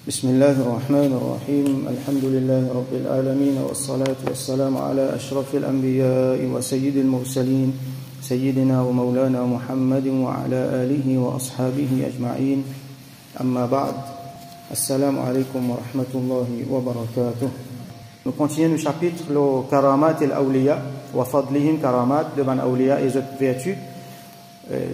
بسم الله الرحمن الرحيم الحمد لله رب العالمين والصلاة والسلام على أشرف الأنبياء وسيد المرسلين سيدنا ومولانا محمد وعلى آله وأصحابه أجمعين أما بعد السلام عليكم ورحمة الله وبركاته. Nous continuons le chapitre le Karamat al-Awliya wa Fadlihim Karamat de ban Awliya et autres vertus.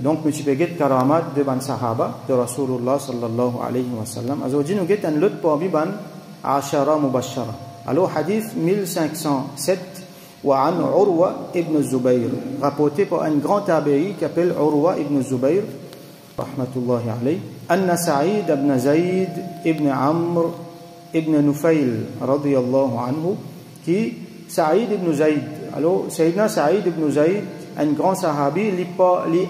Donc nous avons dit Karamat de ban Sahaba de Rasulullah sallallahu alayhi wa sallam. Aujourd'hui nous avons un autre parmi ban Ashara Mubashara. Alors hadith 1507 wa an Urwa ibn Zubayr, rapporté par un grand tabi'i qui s'appelle Urwa ibn Zubayr rahmatullahi alayhi, anna Sa'id ibn Zayd ibn Amr ibn Nufayl radiyallahu anhu, qui Sa'id ibn Zayd. Alors Sayyidina Sa'id ibn Zayd, un grand sahabi, li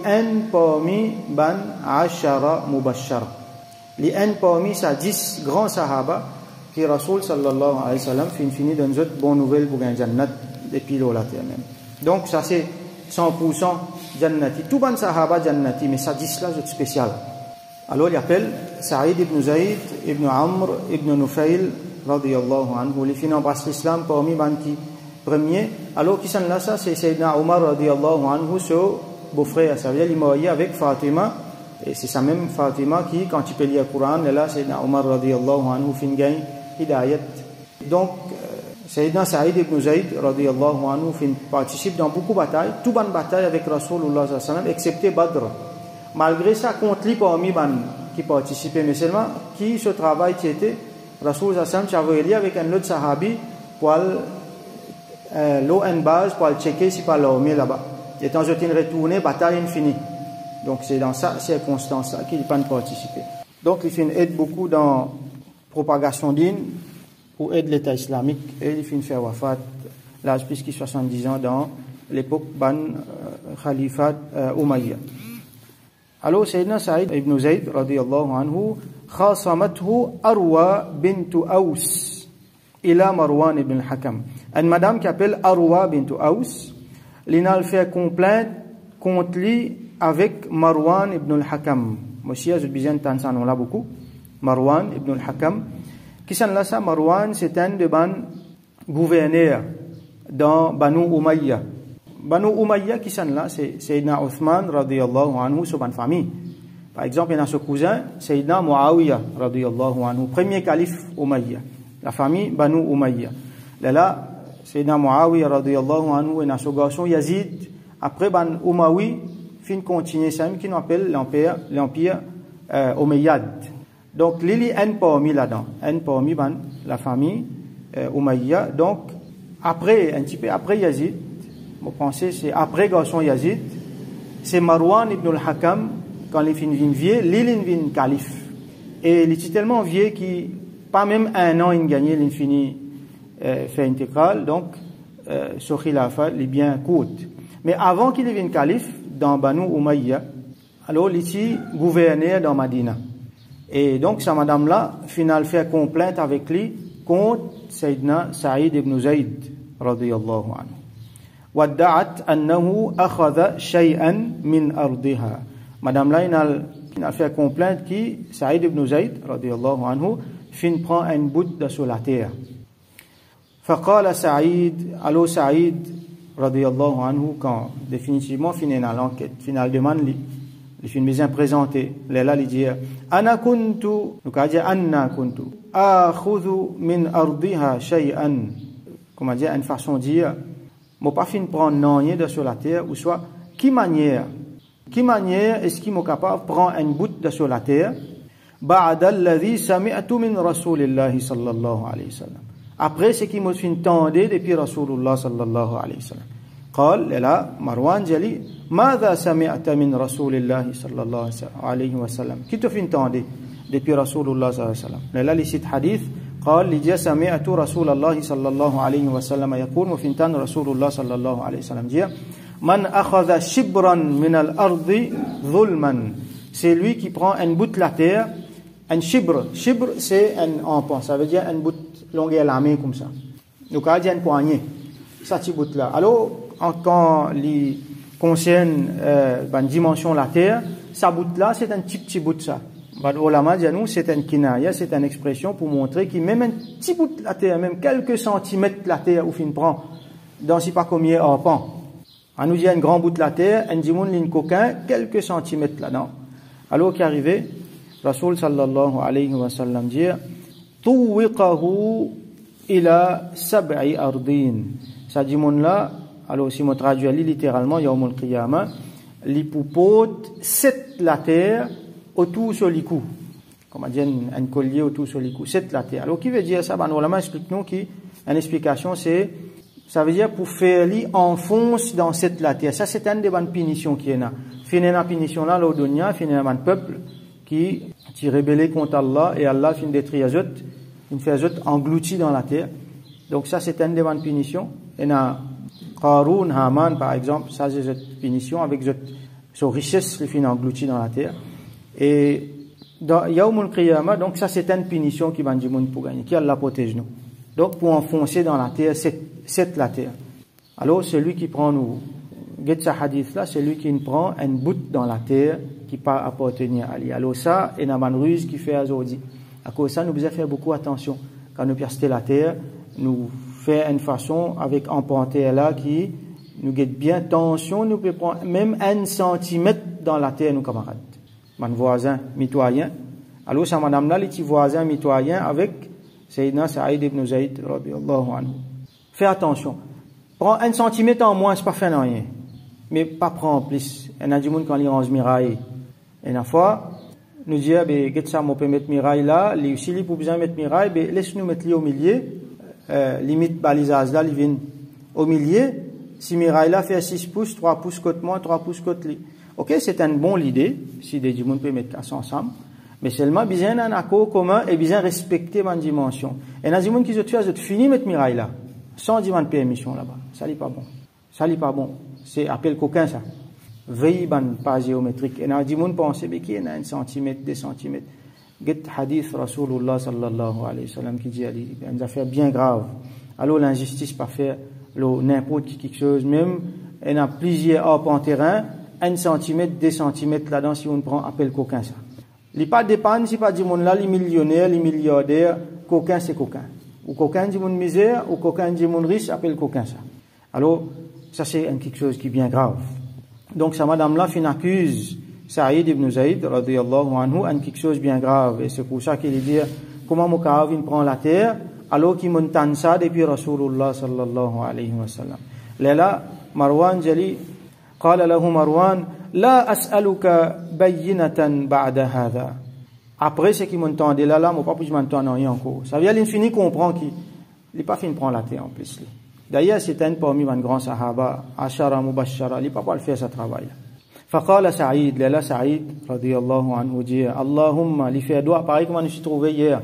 un parmi ban Ashara Mubashara, li un parmi sa 10 grands sahaba qui Rasul sallallahu alayhi wa sallam fini dans une bonne nouvelle pour un jannat depuis la terre même. Donc ça c'est 100% jannati. Tout ban sahaba jannati, mais ça 10 là c'est spécial. Alors il appelle Sa'id ibn Zayd ibn Amr ibn Nufayl radiyallahu anhu, li fin embrasse l'islam parmi ban qui premier. Alors qui s'en là ça c'est Sayyidina Omar radiyallahu anhu, son beau-frère, ça veut dire il est marié avec Fatima, et c'est sa même Fatima qui quand tu peux lire le Coran là Sayyidina Omar radiyallahu anhu fin gagne hidayat. Donc Sayyidina Sa'id ibn Zayd radiyallahu anhu participe dans beaucoup de batailles, tout ban bataille avec Rasulullah sallallahu alayhi wa sallam excepté Badr. Malgré ça, compte li parmi ban qui participaient, mais seulement qui ce travail qui était Rasul sallallahu alayhi wa sallam avait lié avec un autre sahabi pour l'eau en base pour checker si pas l'armée là-bas. Et quand je t'ai retourné, bataille infinie. Donc c'est dans ça circonstance là qu'il n'a pas participé. Donc il fait aide beaucoup dans propagation d'îne pour aider l'État islamique, et il finit faire wafat l'âge plus de 70 ans dans l'époque ban Khalifat Umayya. Alors Sayyidina Sa'id ibn Zayd radiyallahu anhu khasamathu Arwa bint Aus ila Marwan ibn al-Hakam. Une madame qui s'appelle Arwa bint Aus, l'inal fait complainte contre lui avec Marwan ibn al-Hakam. Monsieur, je besoin de ça on l'a beaucoup. Marwan ibn al-Hakam. Qui s'en là ça? Marwan, c'est un de ban gouverneur dans Banu Umayya. Banu Umayya, qui s'en là, c'est Sayyidina Uthman radiyallahu anhu, son ban famille. Par exemple, il y a son cousin, Sayyidina Muawiyah radiyallahu anhu, premier calife Umayya. La famille Banu Umayya. Là, Sayyidina Muawiyah radiyallahu anhu, il y a son garçon Yazid. Après ban Umawi, fin continuer ça, qui nous appelle l'empire Umayyad. Donc, Lili en parmi là-dedans, en parmi ban la famille Umayya. Donc, après, un petit peu après Yazid, vous pensez, c'est après garçon Yazid, c'est Marwan ibn al-Hakam, quand il finit vieux, Lili vient calife. Et il est tellement vieux qu'il, pas même un an, il gagne, il finit fait intégral, donc, ce khilafa, il est bien court. Mais avant qu'il devienne calife, dans Banu Umayya, alors, il est gouverneur dans Madina. Et donc, sa madame-là, final fait complainte avec lui contre Sayyidina Sa'id ibn Zayd, radiyallahu anhu. Wadda'at annahu akhadha shay'an min ardiha. Madame-là, il a fait complainte qui, Sa'id ibn Zayd, radiyallahu anhu, prend un bout de sur la terre. Faqala Sa'id, allo Sa'id, radiyallahu anhu, quand définitivement finit dans l'enquête, final demande lui. Il finit bien présenté. Là, il dit Ana kuntu, donc il dit Anna kuntu, akhudhu min ardiha shay'an. Comment dire, une façon de dire, moi pas fin prendre non de sur la terre, ou soit, qui manière est-ce qu'il m'a capable de prendre un bout de sur la terre, ba'da alladhi sami'tu min rasulillahi sallallahu alayhi wa sallam. Après ce qui m'a fin tendé depuis Rasulullah sallallahu alayhi wa sallam. قال لا مروان جلي ماذا سمعت من رسول الله صلى الله عليه وسلم كيف فهمت depuis رسول الله صلى الله عليه وسلم لا لسيت حديث قال لجا سمعت رسول الله صلى الله عليه وسلم يقول وفنتان رسول الله صلى الله عليه وسلم جاء من أخذ شبرا من الأرض ظلما, c'est lui qui prend un bout de la terre, un shibr c'est un empan, ça veut dire un bout longueur la main comme ça, donc il y a une poignée ça petit bout là. Alors quand il concerne la dimension de la terre, sa bout là c'est un petit bout de ça. les ulama disent nous, c'est une kinaya, c'est une expression pour montrer que même un petit bout de la terre, même quelques centimètres de la terre, où fin prend, dans si pas combien arpents. On nous dit un grand bout de la terre, un dimoun ligne coquin, quelques centimètres là-dedans. Alors qui arrivait, Rasoul sallallahu alayhi wa sallam dit, Tuwiqahu ila sab'i ardin. Ça dimoun là, alors si on traduit littéralement, yawmul qiyamah, l'hypopote, 7 la terre, autour sur les coups. Comme on dit, un collier autour sur les coups, 7 la terre. Alors, qui veut dire ça? Ben, ulama explique-nous qu'une explication, c'est, ça veut dire pour faire li enfonce dans 7 la terre. Ça, c'est une des bonnes punitions qui est là. Finir la punition là, l'audonia, finir un peuple qui rébellé contre Allah et Allah fin détruire les autres, il fait les autres engloutis dans la terre. Donc, ça, c'est une des bonnes punitions. Et là, Qarun, Haman, par exemple, ça, c'est cette punition avec son richesse, les fin engloutis dans la terre. Et dans Yawmul Qiyamah, donc ça c'est une punition qui va nous pour gagner, qui Allah protège nous. Donc pour enfoncer dans la terre, c'est la terre. Alors celui qui prend nous, get ce hadith là, c'est lui qui prend un bout dans la terre qui pas appartenir à lui. Alors ça, et une ruse qui fait aujourd'hui. À cause de ça, nous devons faire beaucoup attention. Quand nous percer la terre, nous faire une façon avec emprunter là qui nous guette bien tension, nous pouvons prendre même 1 centimètre dans la terre, nos camarades. Mon voisin mitoyen. Alors, ça, madame là, les petits voisins mitoyens avec Sayyidina Saïd ibn Zayd, radiyallahu anhu. Fais attention. Prends 1 centimètre en moins, c'est pas fait rien. Mais pas prendre plus. Il y a des gens qui ont range miraille. Et une fois, nous disons, ben, qu'est-ce ça, on peut mettre miraille là, si il peut besoin mettre miraille, ben, laisse-nous mettre au milieu, limite balisage là, il vient au milieu. Si miraille là fait 6 pouces, 3 pouces côté moi, 3 pouces côté lui. Ok, c'est une bonne idée, si des gens peuvent mettre ça ensemble, mais seulement, besoin d'un accord commun et besoin respecter ma dimension. Et il y a des gens qui se tuent, ils finissent mettre miraille là, sans demander de permission là-bas. Ça n'est pas bon. Ça n'est pas bon. C'est appel coquin, ça. Veille, pas géométrique. Et il y a des gens qui pensent, qu'il y a 1 centimètre, 2 centimètres. Get hadith Rasulullah sallallahu alayhi wa sallam qui dit, il y a une affaire bien grave. Alors, l'injustice, pas faire n'importe qui quelque chose, même, il y a plusieurs arbres en terrain, 1 centimètre, 2 centimètres là-dedans, si on prend appel coquin, ça. Il n'y a pas de dépanne, si pas du monde là, les millionnaires, les milliardaires, coquin, c'est coquin. Ou coquin du monde misère, ou coquin du monde riche, appelle coquin, ça. Alors, ça c'est quelque chose qui est bien grave. Donc, ça, madame là, fin accuse Saïd ibn Zayd, radiyallahu anhu, en quelque chose bien grave. Et c'est pour ça qu'il dit, comment Moukavin prend la terre, alors qu'il montagne ça depuis Rasulullah sallallahu alayhi wa sallam. Là, Marwan Jali, قال له مروان لا أسألك بينة بعد هذا. Après ce qui m'entendait là, moi pas plus m'entendre rien encore. Ça veut dire l'infini comprend qu'il n'est pas fini de prendre la terre en plus. D'ailleurs, c'est un parmi les grands sahaba, Ashara Mubashara, il n'est pas le faire ce travail. فقال سعيد, là Saïd, radiyallahu anhu, dit, Allahumma, il fait doigt, pareil comme on s'est trouvé hier.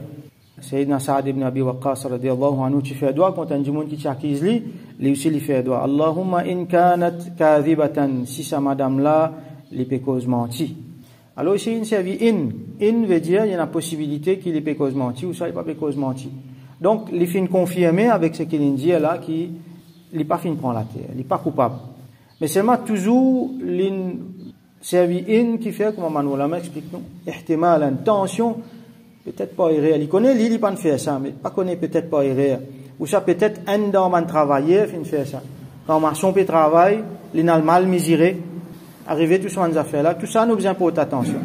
Sayyidina Sa'ad ibn Abi Waqqas, radiyallahu anhu, tu fais doigt quand un djimoun qui t'accuse lui aussi il fait doigt. Allahumma in kanat kadhibatan, si sa madame là, les pécoses menti. Alors ici, il servi in veut dire, il y a la possibilité qu'il est pécose menti ou ça, il n'est pas pécose menti. Donc, il fin confirmer avec ce qu'il dit là, qu'il n'est pas fin de prendre la terre, il n'est pas coupable. Mais seulement toujours, l'in servi in qui fait, comme Manolama explique nous, ihtimal, une tension, peut-être pas erreur. Il connaît, il pas de faire ça, mais pas connaît peut-être pas erreur. Ou ça peut-être un dans man travailler, fin de faire ça. Quand on peut travailler, il a mal miséré, arriver tout ça, affaires là, tout ça nous besoin porter attention.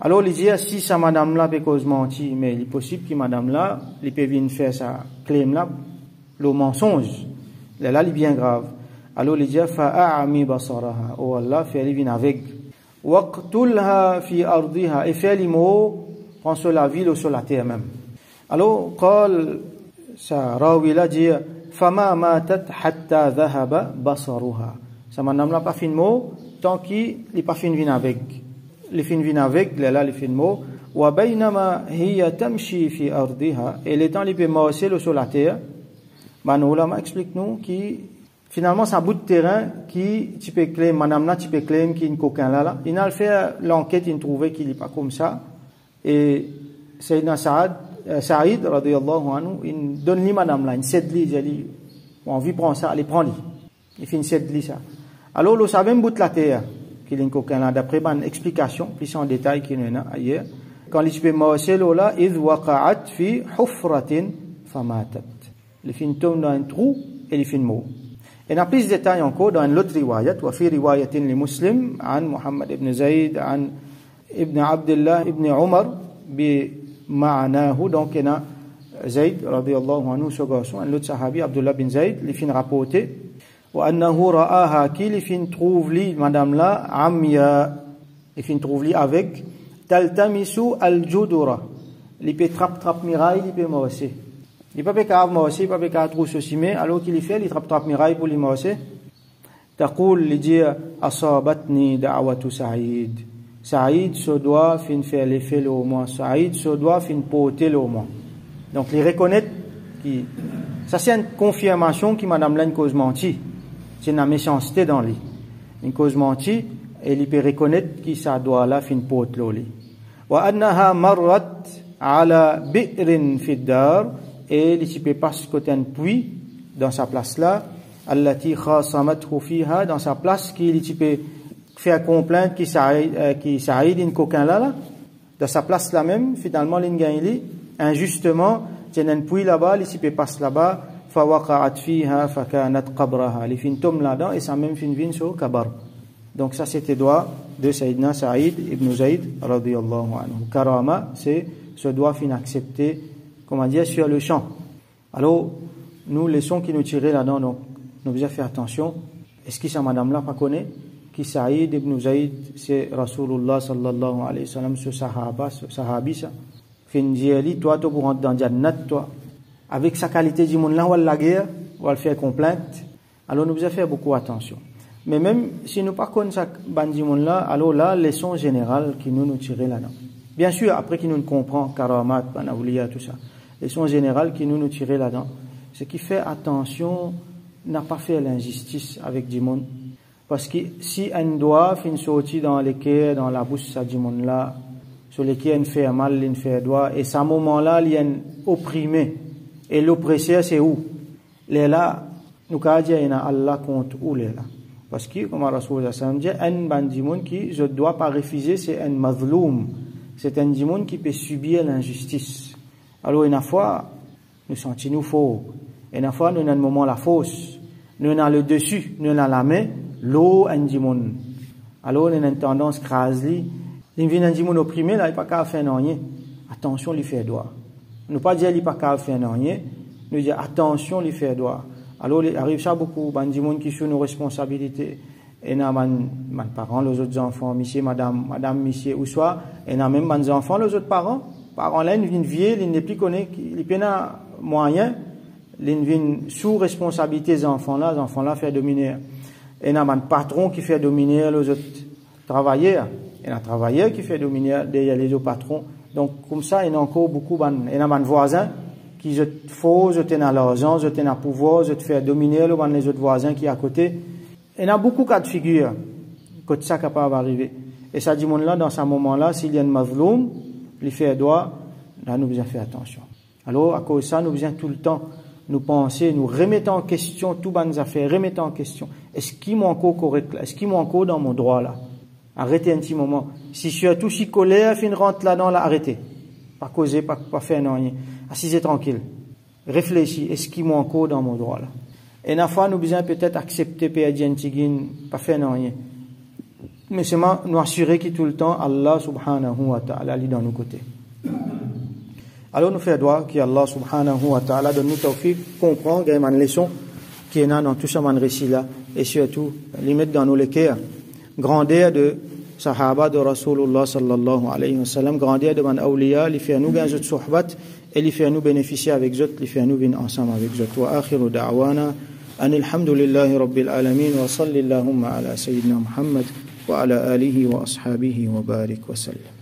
Alors, il dit, si sa madame là peut cause mentir, mais il est possible que madame là, il peut venir faire ça, claim là, le mensonge. Là, il est bien grave. Alors, il dit, fa'a'ami basaraha. Oh Allah, fait elle venir avec. Waqtulha fi ardiha. Et fait les mots, prend sur la ville ou sur la terre même. Alors, قال, ça, rawi là dit, fama matat hatta dhahaba basaruha. Sa madame là pas fin de mot, tant qu'il n'est pas fin de venir avec. Les fin vin avec, là, les fin mots, wa baynama hiya tamshi fi ardiha, et les temps les peut marcher sur la terre. Ulama explique nous qui finalement c'est un bout de terrain qui tu peux claim, madame là tu peux claim qui une coquin là. Il a fait l'enquête, il trouvé qu'il est pas comme ça. Et Sayyidina Saïd radiyallahu anhu, il donne lui madame là, une cède-lui, il dit, on envie prendre ça, allez prends-lui. Il fait une cède-lui ça. Alors le savait un bout de la terre. Qu'il y a un coquin là, d'après une explication, plus en détail qu'il y en a ailleurs. quand il peut mawasé là id waqa'at fi hufratin famatat les fin tombe dans un trou et les fin mort. Et en plus de détails encore dans l'autre riwayat wa fi riwayatin li Muslim an Muhammad ibn Zayd an ibn Abdullah ibn Umar bi ma'nahu, donc il y a Zayd radiyallahu anhu ce garçon, un autre sahabi Abdullah bin Zayd les fin rapporté wa annahu ra'aha qui les fin trouve li madame là amya les fin trouve li avec taltamisu al-judura les peut trap miraille les peut mawasé. Il ne peut pas mawasé, il ne peut pas trouver ceci, mais alors qu'il fait, il trappe miraille pour les mawasé. Taqul li dit asabatni da'watu Saïd. Saïd se doit fin faire l'effet le moins. Saïd se doit fin porter le moins. Donc il reconnaît qui ça c'est une confirmation qui madame là une cause menti. C'est une méchanceté dans lui. Une cause menti et il peut reconnaître qui ça doit là fin porter le lit. Wa annaha marrat ala bi'rin fi dar. Et il peut passer côté un puits dans sa place là, allati khasamathu fiha, dans sa place qu'il peut faire complainte qui s'aide une coquin là dans sa place là même finalement il gagne injustement il y a un puits là-bas il peut passer là-bas fa waqa'at fiha fa kanat qabraha il fin tombe là-dedans et ça même fin vient sur kabar. Donc ça c'était doigt de Sayyidina Saïd ibn Zayd radiyallahu anhu. Karama c'est ce doigt fin accepter comment dire sur le champ. Alors nous les sons qui nous tiraient là-dedans donc nous devons faire attention. Est-ce que ça madame là pas connaît qui Saïd ibn Zayd c'est Rasulullah sallallahu alayhi wa sallam ce sahabi ça fin dit toi tu pour rentrer dans Jannat toi avec sa qualité du monde là ou la guerre ou le faire complainte. Alors nous devons faire beaucoup attention. Mais même si nous pas connaissons ça bandi monde là alors là leçon générale qui nous tirer là-dedans. Bien sûr après qui nous comprend karamat banawliya tout ça. Leçon générale qui nous tirer là-dedans, c'est qui fait attention n'a pas fait l'injustice avec du monde. Parce que si un doigt fin sorti dans les quais, dans la bouche ça du monde là, sur les quais il fait mal, il fait doigt, et à ce moment-là il y a un opprimé. Et l'oppresseur c'est où? Les là, nous qu'à dire il y a Allah contre où les là. Parce que comme Rasulullah sallallahu alayhi wa sallam dit, un bandimon qui je dois pas refuser, c'est un mazloum. C'est un dimon qui peut subir l'injustice. Alors une fois nous sentons faux, une fois nous avons un moment la fausse, nous avons le dessus, nous avons la main, l'eau un dimon. Alors nous avons une tendance crasée, il vient un dimon opprimé là il pas qu'à faire rien. Attention lui fait droit. Nous pas dire il pas qu'à faire rien, nous dire attention lui fait droit. Alors il arrive ça beaucoup bandimon qui sont nos responsabilités. Et na man parents les autres enfants monsieur madame monsieur ou soit et na même mes enfants les autres parents là ils viennent vieux ils ne plus connaît ils pena moyen ils viennent sous responsabilité des enfants là faire dominer et na man patron qui fait dominer les autres travailleurs et na travailleur qui fait dominer les autres patrons. Donc comme ça il y a encore beaucoup et na man voisins qui je faux je tenais l'argent je tenais pouvoir je te faire dominer les autres voisins qui à côté. Il y a beaucoup de cas de figure que ça capable d'arriver. Et ça dit monde là dans ce moment-là, s'il y a un mazloum, il fait droit, là nous devons faire attention. Alors à cause de ça, nous devons tout le temps nous penser, nous remettre en question tout bonnes affaires, remettre en question. Est-ce qu'il m'en encore correct là? Est-ce qu'il m'en encore dans mon droit là? Arrêtez un petit moment. Si je suis tout si colère, fin rentre là-dedans là, arrêtez. Pas causer, pas faire rien. Assisez tranquille. Réfléchis. Est-ce qu'il m'en encore dans mon droit là? Et une fois, nous devons peut-être accepter pas faire rien. Mais seulement nous assurer que tout le temps, Allah subhanahu wa ta'ala est dans nos côtés. Alors nous faisons droit que Allah subhanahu wa ta'ala donne nous tawfiq, comprendre une leçon qui est dans tout ce récit là, et surtout, les mettre dans nos lecteurs. Grandeur de Sahaba de Rasulullah sallallahu alayhi wa sallam, grandeur de man awliya, les faire nous gagner de sohbat, et les faire nous bénéficier avec eux, les faire nous venir ensemble avec eux. Wa akhiru da'wana. أن الحمد لله رب العالمين وصل اللهم على سيدنا محمد وعلى آله وأصحابه وبارك وسلم.